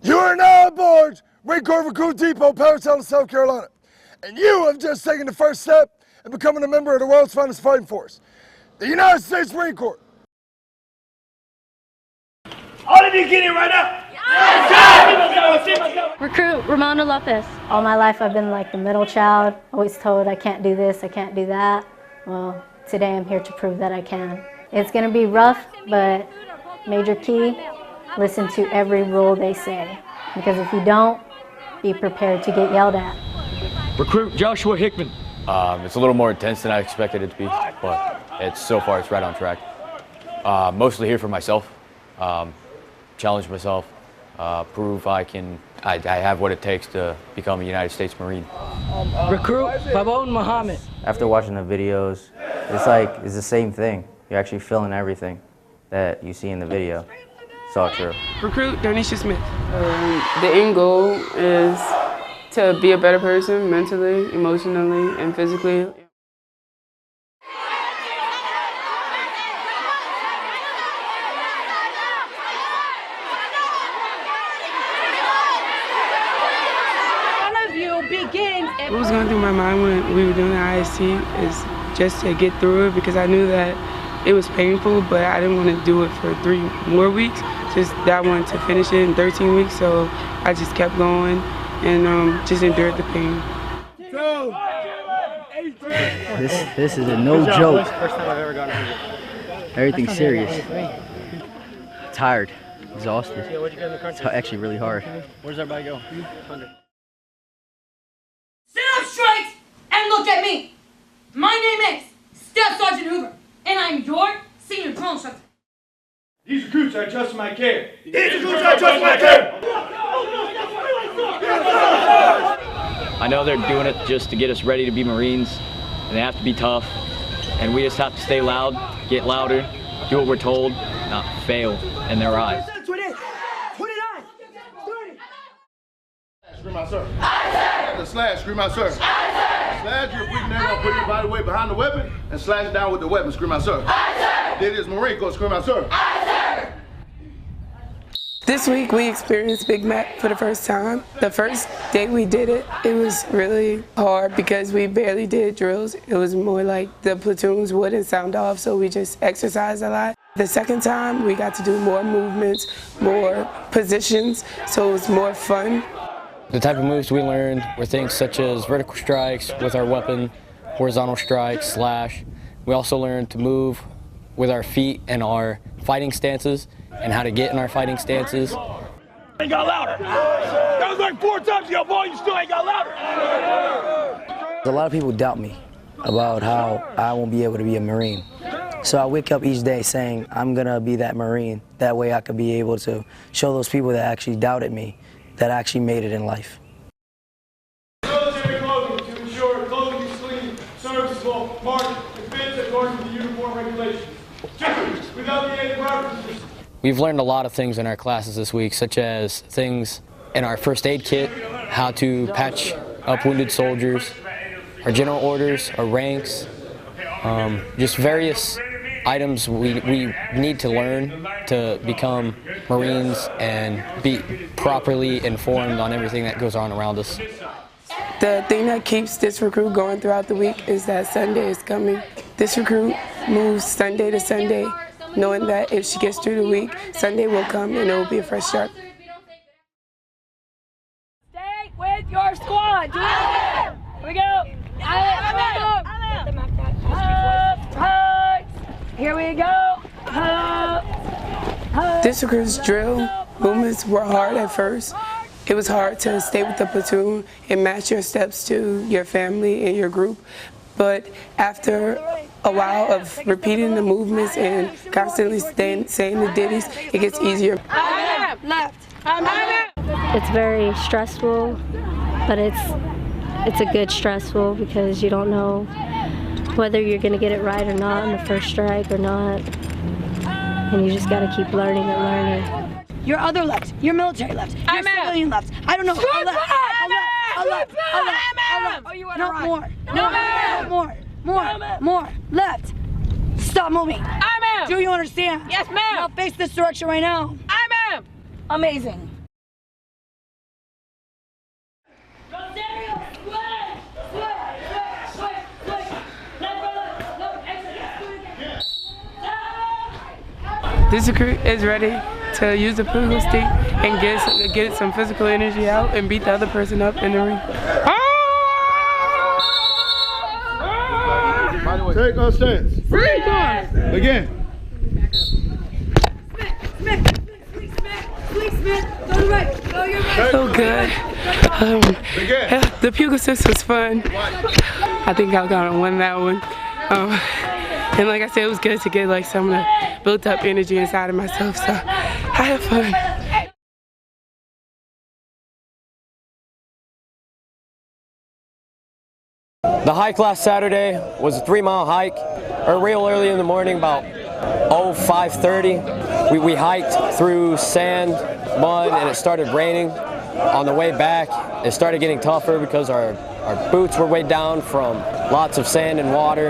You are now aboard Marine Corps Recruit Depot, Parris Island, South Carolina. And you have just taken the first step in becoming a member of the world's finest fighting force, the United States Marine Corps. All of you get in right now. Recruit Ramona Lopez. All my life I've been like the middle child, always told I can't do this, I can't do that. Well, today I'm here to prove that I can. It's gonna be rough, but major key, listen to every rule they say. Because if you don't, be prepared to get yelled at. Recruit Joshua Hickman. It's a little more intense than I expected it to be, but so far it's right on track. Mostly here for myself, challenge myself, prove I have what it takes to become a United States Marine. Recruit Babon Muhammad. After watching the videos, it's the same thing. You're actually feeling everything that you see in the video. It's all true. Recruit Donisha Smith. The end goal is to be a better person mentally, emotionally, and physically. What was going through my mind when we were doing the IST is just to get through it, because I knew that it was painful, but I didn't want to do it for 3 more weeks. Just that I wanted to finish it in 13 weeks, so I just kept going and just endured the pain. This is a no joke. First time I've ever gone here. Everything's serious. Tired, exhausted. It's actually really hard. Where's everybody go? Sit up straight and look at me. My name is Staff Sergeant Hoover, and I'm your senior drill instructor. These recruits are trusting my care. These recruits are trusting my care. I know they're doing it just to get us ready to be Marines, and they have to be tough, and we just have to stay loud, get louder, do what we're told, not fail in their eyes. 29, 30. Scream out, sir. The slash, scream out, sir. Slash, you're putting there, gonna put your body weight behind the weapon and slash it down with the weapon, scream out, sir. It is Marine Corps, scream out, sir. This week we experienced Big Mac for the first time. The first day we did it, it was really hard because we barely did drills. It was more like the platoons wouldn't sound off, so we just exercised a lot. The second time we got to do more movements, more positions, so it was more fun. The type of moves we learned were things such as vertical strikes with our weapon, horizontal strikes, slash. We also learned to move with our feet and our fighting stances and how to get in our fighting stances. Ain't got louder. That was like 4 times ago, boy, you still ain't got louder. A lot of people doubt me about how I won't be able to be a Marine. So I wake up each day saying, I'm gonna be that Marine. That way I could be able to show those people that actually doubted me that I actually made it in life. Military clothing to ensure clothing is clean, serviceable, marked, and fits according to the uniform regulations. 2, without the aid of references. We've learned a lot of things in our classes this week, such as things in our first aid kit, how to patch up wounded soldiers, our general orders, our ranks, just various items we need to learn to become Marines and be properly informed on everything that goes on around us. The thing that keeps this recruit going throughout the week is that Sunday is coming. This recruit moves Sunday to Sunday, knowing that if she gets through the week, Sunday will come and it will be a fresh start. Stay with your squad. Do it. Here we go. Here we go. This recruit's drill movements were hard at first. It was hard to stay with the platoon and match your steps to your family and your group. But after a while of repeating the movements and constantly saying the ditties, it gets easier. It's very stressful, but it's a good stressful because you don't know whether you're gonna get it right or not on the first strike or not. And you just gotta keep learning and learning. Your other left, your military left, your civilian left. I don't know. A left. Oh, you want to run? More. No, more. Left. Stop moving. Do you understand? Yes, ma'am. Now face this direction right now. Amazing. This recruit is ready to use the physical stick and get some physical energy out and beat the other person up in the ring. Take our stance. Again. So good. The puke assist was fun. I think I got to win that one. And like I said, it was good to get like some of the built up energy inside of myself. So I had fun. The hike last Saturday was a 3-mile hike, real early in the morning, about 5:30. We hiked through sand, mud, and it started raining. On the way back, it started getting tougher because our boots were weighed down from lots of sand and water,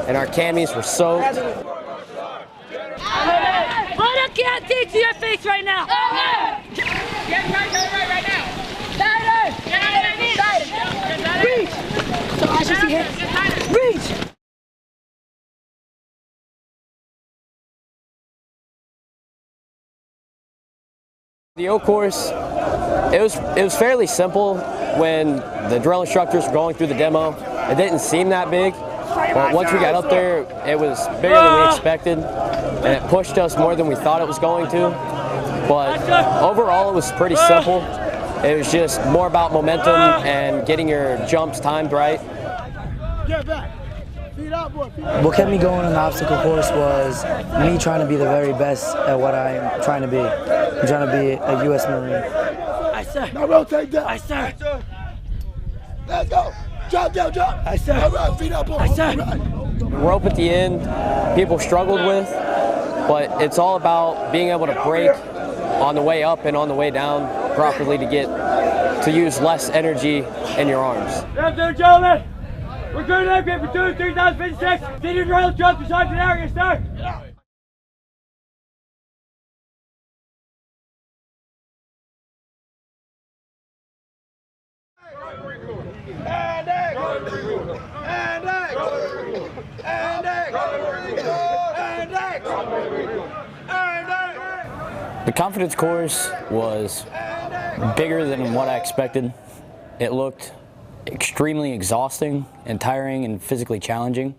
and our camis were soaked. Hold up, KFT to your face right now. Get right now. Tighter. Reach. So I should see him. Reach. The O course, it was fairly simple when the drill instructors were going through the demo. It didn't seem that big, but once we got up there, it was bigger than we expected, and it pushed us more than we thought it was going to. But overall, it was pretty simple. It was just more about momentum and getting your jumps timed right. Get back. Feet up, boy. What kept me going on the obstacle course was me trying to be the very best at what I'm trying to be. I'm trying to be a U.S. Marine. Aye, sir. Now rotate down. Aye, sir. Let's go. Drop down, drop. Aye, sir. All right, feet up, boy. Aye, sir. Right. Rope at the end, people struggled with, but it's all about being able to break on the way up and on the way down properly to use less energy in your arms. Good afternoon, gentlemen. We're going to be for 2056. Senior drill, drop the sergeant area, start. The confidence course was bigger than what I expected. It looked extremely exhausting and tiring and physically challenging.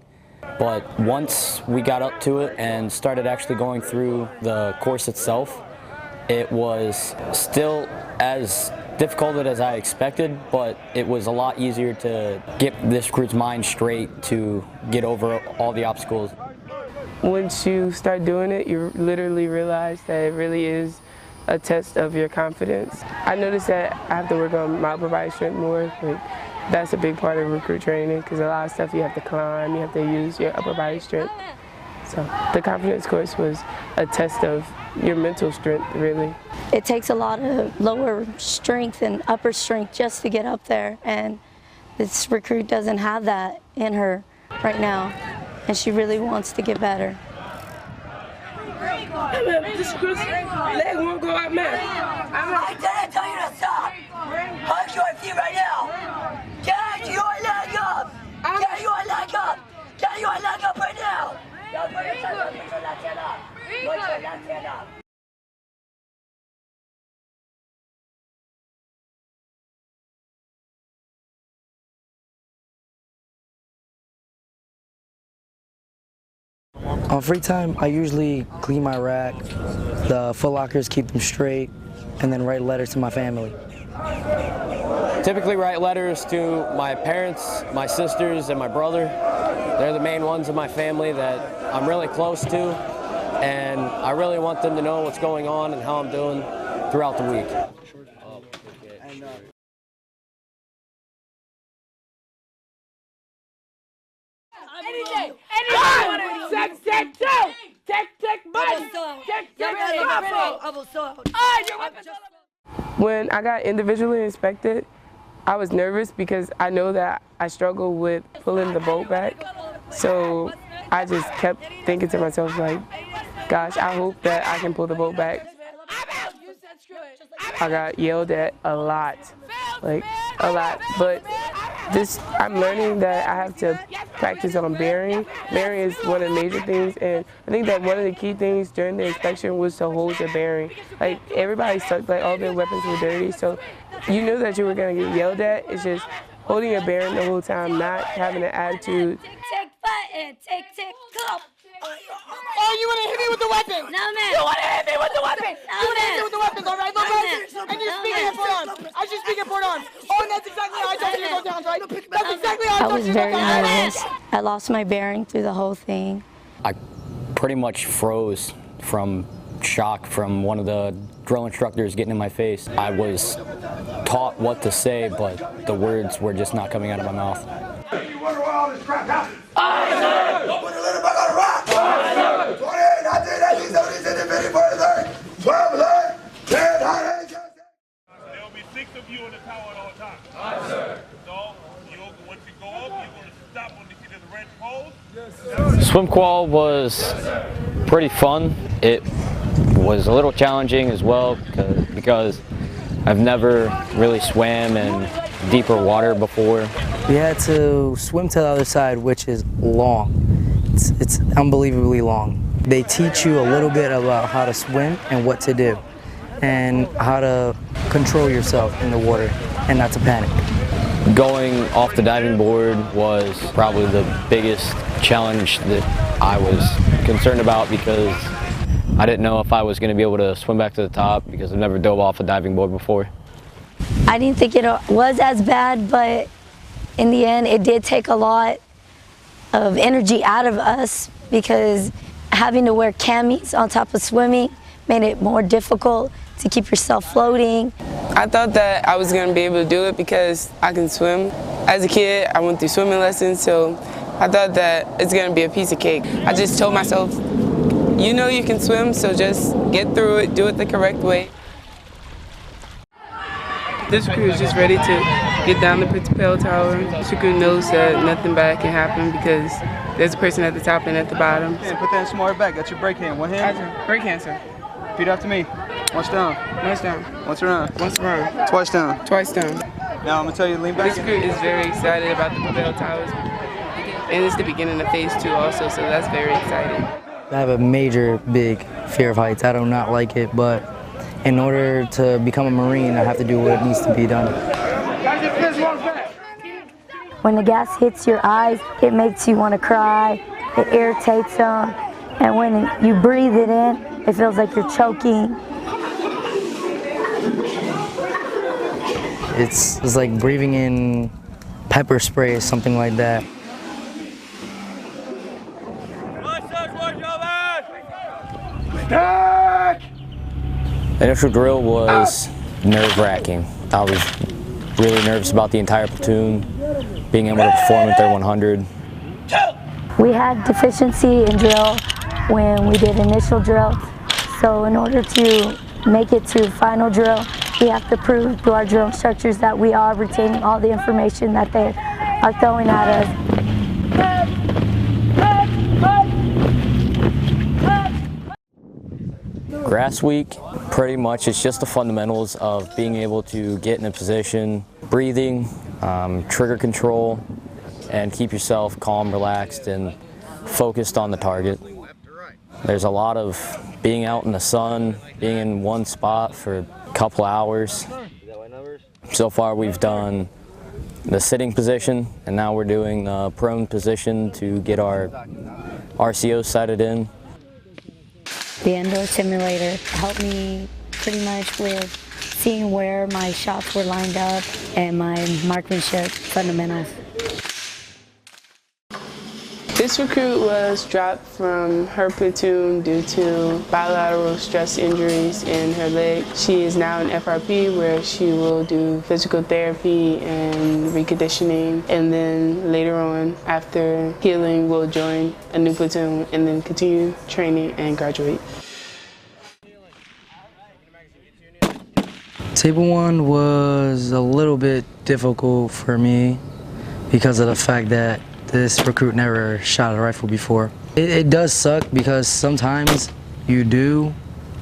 But once we got up to it and started actually going through the course itself, it was still as difficult as I expected, but it was a lot easier to get this recruit's mind straight to get over all the obstacles. Once you start doing it, you literally realize that it really is a test of your confidence. I noticed that I have to work on my upper body strength more. That's a big part of recruit training because a lot of stuff you have to climb, you have to use your upper body strength. So the confidence course was a test of your mental strength, really. It takes a lot of lower strength and upper strength just to get up there, and this recruit doesn't have that in her right now, and she really wants to get better. Hey man, this recruit's leg won't go out, man. I didn't tell you to stop. Hug your feet right now. Get your leg up. Get your leg up. Get your leg up right now. Now put your left hand up. Put your left hand up. On free time, I usually clean my rack, the Foot Lockers, keep them straight, and then write letters to my family. Typically write letters to my parents, my sisters, and my brother. They're the main ones in my family that I'm really close to, and I really want them to know what's going on and how I'm doing throughout the week. When I got individually inspected, I was nervous because I know that I struggle with pulling the bolt back. So I just kept thinking to myself, like, gosh, I hope that I can pull the bolt back. I got yelled at a lot, but I'm learning that I have to practice on bearing. Bearing is one of the major things, and I think that one of the key things during the inspection was to hold your bearing. Like, everybody sucked, like all their weapons were dirty, so you knew that you were gonna get yelled at. It's just holding your bearing the whole time, not having an attitude. Tick, button, tick, tick, go. Oh, you want to hit me with the weapon? No, man. You want to hit me with the weapon? No, You want to hit man. me with the weapons, all right, little bro? And you're speaking it for arms. I should speak it for arms. Oh, and that's exactly how I told you to go down, right? That's exactly how I I told was you to go very down. nervous. I lost my bearing through the whole thing. I pretty much froze from shock from one of the drill instructors getting in my face. I was taught what to say, but the words were just not coming out of my mouth. You wonder why all this crap happened? Don't put a little back on the rock. 28, 19, 18, 17, 18, 20, 12, 11, 10, 9, 8, 10. There will be 6 of you in the tower at all times. So, once you go up, you're going to stop when you see the red pole. Swim qual was pretty fun. It was a little challenging as well because I've never really swam in deeper water before. We had to swim to the other side, which is long. It's unbelievably long. They teach you a little bit about how to swim and what to do, and how to control yourself in the water and not to panic. Going off the diving board was probably the biggest challenge that I was concerned about because I didn't know if I was going to be able to swim back to the top because I've never dove off a diving board before. I didn't think it was as bad, but in the end, it did take a lot of energy out of us because having to wear camis on top of swimming made it more difficult to keep yourself floating. I thought that I was going to be able to do it because I can swim. As a kid, I went through swimming lessons, so I thought that it's going to be a piece of cake. I just told myself, you know you can swim, so just get through it, do it the correct way. This crew is just ready to get down the Principal Tower. This crew knows that nothing bad can happen because there's a person at the top and at the bottom. Yeah, put that smart back. Got your break hand. One hand. Break hand, sir. Repeat after me. Once down. Once down. Once around. Once around. Twice down. Twice down. Now I'm gonna tell you to lean back. This crew is very excited about the Principal Towers. And it's the beginning of phase 2 also, so that's very exciting. I have a major, big fear of heights. I do not like it, but in order to become a Marine, I have to do what needs to be done. When the gas hits your eyes, it makes you want to cry, it irritates them, and when you breathe it in, it feels like you're choking. It's like breathing in pepper spray or something like that. The initial drill was nerve-wracking. I was really nervous about the entire platoon, being able to perform at their 100. We had deficiency in drill when we did initial drill, so in order to make it to final drill, we have to prove to our drill instructors that we are retaining all the information that they are throwing at us. Grass week, pretty much it's just the fundamentals of being able to get in a position, breathing, trigger control, and keep yourself calm, relaxed, and focused on the target. There's a lot of being out in the sun, being in one spot for a couple hours. So far we've done the sitting position, and now we're doing the prone position to get our RCO sighted in. The indoor simulator helped me pretty much with seeing where my shots were lined up and my marksmanship fundamentals. This recruit was dropped from her platoon due to bilateral stress injuries in her leg. She is now in FRP where she will do physical therapy and reconditioning, and then later on after healing will join a new platoon and then continue training and graduate. Table 1 was a little bit difficult for me because of the fact that this recruit never shot a rifle before. It does suck because sometimes you do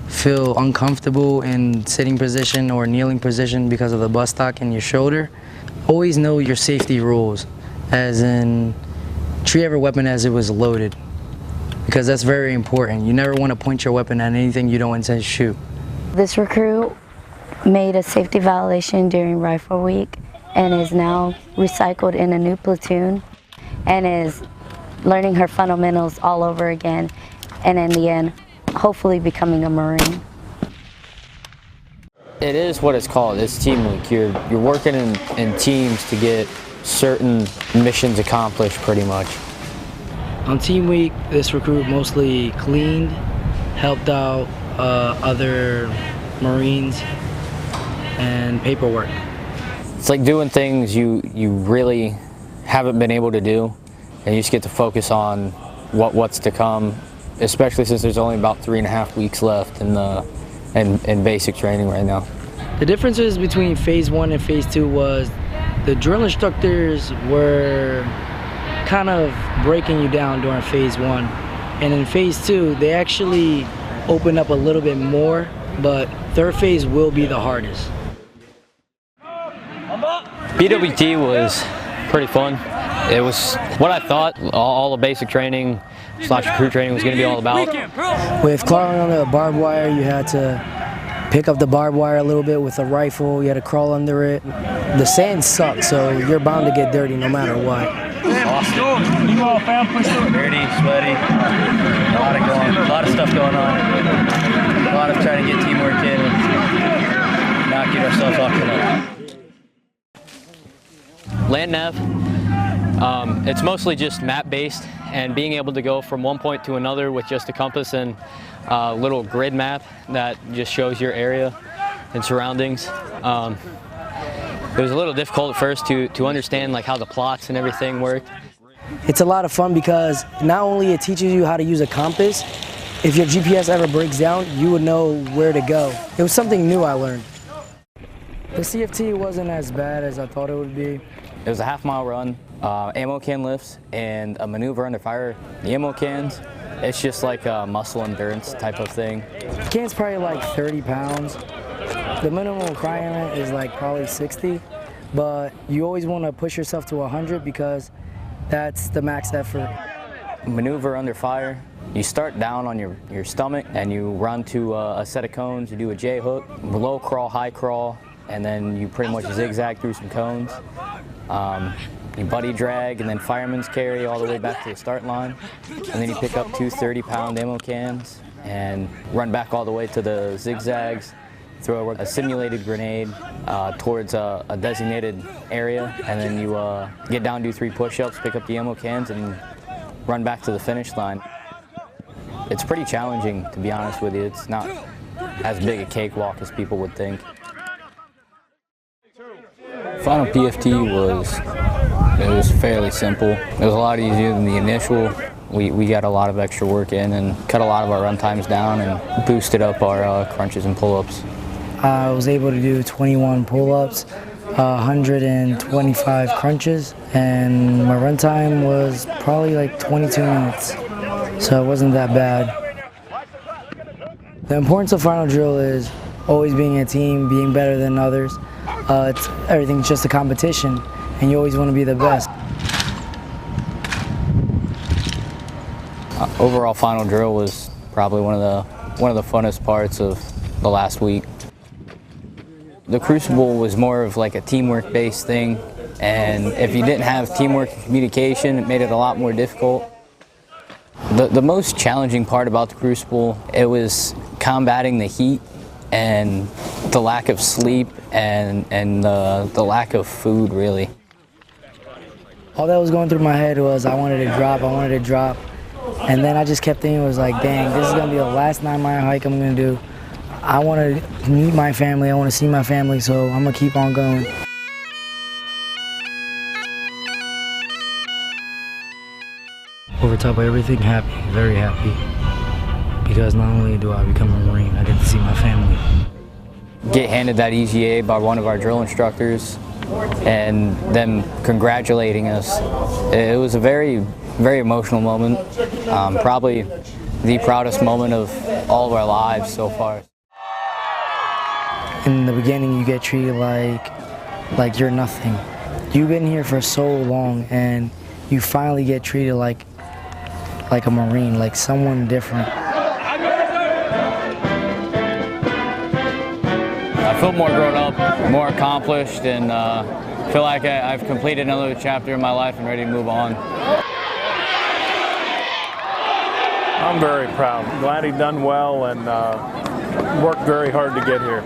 feel uncomfortable in sitting position or kneeling position because of the butt stock in your shoulder. Always know your safety rules, as in treat every weapon as it was loaded, because that's very important. You never want to point your weapon at anything you don't intend to shoot. This recruit made a safety violation during rifle week and is now recycled in a new platoon and is learning her fundamentals all over again, and in the end, hopefully becoming a Marine. It is what it's called. It's teamwork. You're working in teams to get certain missions accomplished, pretty much. On team week, this recruit mostly cleaned, helped out other Marines, and paperwork. It's like doing things you really haven't been able to do, and you just get to focus on what's to come, especially since there's only about 3.5 weeks left in basic training right now. The differences between phase 1 and phase 2 was the drill instructors were kind of breaking you down during phase 1, and in phase 2 they actually opened up a little bit more, but third phase will be the hardest. BWT was pretty fun. It was what I thought all the basic training / recruit training was going to be all about. With crawling on the barbed wire, you had to pick up the barbed wire a little bit with a rifle. You had to crawl under it. The sand sucks, so you're bound to get dirty no matter what. Awesome. Dirty, sweaty, a lot of stuff going on. A lot of trying to get teamwork in and not get ourselves off the net. Land nav, it's mostly just map-based, and being able to go from one point to another with just a compass and a little grid map that just shows your area and surroundings. It was a little difficult at first to understand like how the plots and everything work. It's a lot of fun because not only it teaches you how to use a compass, if your GPS ever breaks down, you would know where to go. It was something new I learned. The CFT wasn't as bad as I thought it would be. It was a half-mile run, ammo can lifts, and a maneuver under fire. The ammo cans, it's just like a muscle endurance type of thing. The can's probably like 30 pounds. The minimum requirement is like probably 60, but you always want to push yourself to 100 because that's the max effort. Maneuver under fire, you start down on your stomach and you run to a set of cones. You do a J hook, low crawl, high crawl, and then you pretty much zigzag through some cones. You buddy drag and then fireman's carry all the way back to the start line, and then you pick up 2 30-pound ammo cans and run back all the way to the zigzags, throw a simulated grenade towards a designated area, and then you get down, do 3 push-ups, pick up the ammo cans, and run back to the finish line. It's pretty challenging, to be honest with you. It's not as big a cakewalk as people would think. Final PFT was fairly simple. It was a lot easier than the initial. We got a lot of extra work in and cut a lot of our run times down and boosted up our crunches and pull-ups. I was able to do 21 pull-ups, 125 crunches, and my run time was probably like 22 minutes, so it wasn't that bad. The importance of final drill is always being a team, being better than others. Everything's just a competition, and you always want to be the best. Overall, final drill was probably one of the funnest parts of the last week. The Crucible was more of like a teamwork-based thing, and if you didn't have teamwork and communication, it made it a lot more difficult. The most challenging part about the Crucible, it was combating the heat and the lack of sleep and the lack of food, really. All that was going through my head was I wanted to drop, and then I just kept thinking, it was like, dang, this is gonna be the last 9-mile hike I'm gonna do. I want to meet my family, I want to see my family, so I'm gonna keep on going. Over top of everything, happy, very happy, because not only do I become a Marine, I get to see my family. Get handed that EGA by one of our drill instructors and them congratulating us. It was a very, very emotional moment. Probably the proudest moment of all of our lives so far. In the beginning, you get treated like you're nothing. You've been here for so long, and you finally get treated like a Marine, like someone different. I feel more grown up, more accomplished, and feel like I've completed another chapter in my life and ready to move on. I'm very proud. Glad he done well and worked very hard to get here.